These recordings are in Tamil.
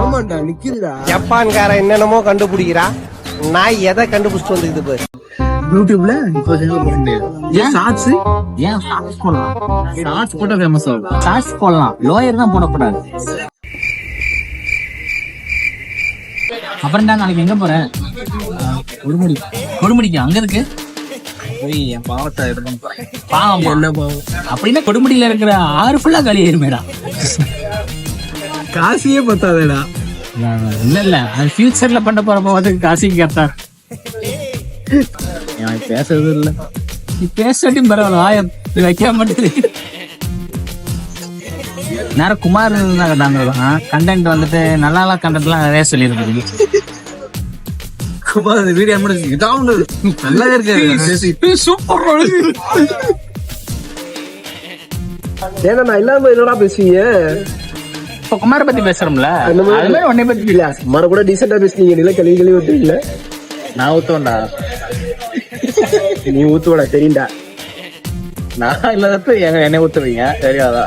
ஆமாண்டா நிக்குதுடா. ஜப்பான்காரன் என்னென்னமோ கண்டுபிடிக்கிறா, நான் எதை கண்டுபிடிச்சிட்டு வந்துக்குது பாரு. யூடியூப்ல இப்போ ஷார்ட்ஸ் ஏன் ஷார்ட்ஸ் போடலாம்? ஷார்ட்ஸ் போட்டா ஃபேமஸ் ஆகும். ஷார்ட்ஸ் போடலாம், லோயர் தான் போடக்கூடாது. அப்புறம் தான் நாளைக்கு எங்க போறேன்? கொடுமுடி. கொடுமுடிக்கு அங்க இருக்கு போய் என் பாவத்தை பாவம் என்ன பாவம் அப்படின்னா கொடுமுடியில இருக்கிற ஆறு ஃபுல்லா காலி ஆயிருமேடா. காசியே பத்தாதேடா. இல்ல அது ஃபியூச்சர்ல பண்ண போறப்ப வந்து காசிக்கு கரெக்டா. பேசுறது இல்ல, நீ பேசட்டும் பரவாயில்ல, ஆயம் வைக்க மாட்டேங்குது. நேரம் குமார் கேட்டாங்க கண்டென்ட் வந்துட்டு நல்லா கண்டென்ட்லாம் நிறைய சொல்லியிருக்கு. குமார் வீடியோ நல்லா இருக்கு, சூப்பர். ஏன்னா நான் இல்லாம என்னடா பேசுவீங்க? இப்ப குமார பத்தி பேசுறோம்ல, உன்னை பத்தி இல்ல. குமார கூட டீசெண்டா பேசுனீங்க, நில கழுவி கழுவி ஊத்துவீங்கள. நான் ஊத்துவேன்டா, நீ ஊத்துவடா தெரியுண்டா. நான் இல்லாதப்ப என்னை ஊத்துவீங்க தெரியாதா?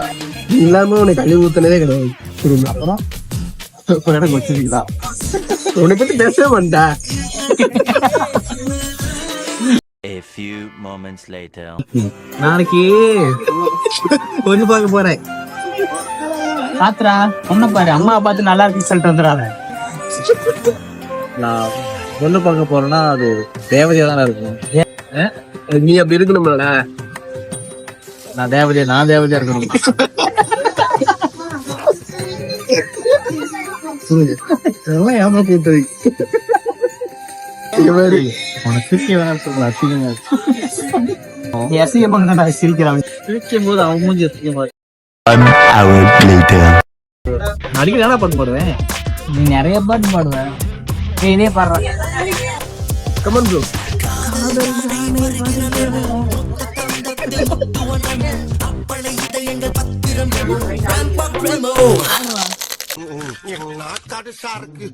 இல்லாம உனக்கு கழுவி ஊத்துனதே கிடையாது. அப்புறம் எனக்கு வச்சிருக்கீங்களா? உன்னை பத்தி பேசவே மாட்டா. A few moments later. நாளைக்கு பொண்ணு பார்க்க போறேன். பாத்துரா பொண்ணு பாரு, அம்மா பார்த்து நல்லா இருக்குன்னு சொல்லிட்டு வந்துடாத. நான் பொண்ணு பார்க்க போறேன்னா அது தேவதையா தானே இருக்கும். நீ அப்படி இருக்கணும்ல. நான் தேவதையா இருக்கணும். சிரிக்கும் போது அவன் மூஞ்சி அடிக்கடி என்ன பாட்டு பாடுவேன்? நீ நிறைய பாட்டு பாடுவேன். இதே பாடுறேன். Comment bro. நாக்காடு சாருக்கு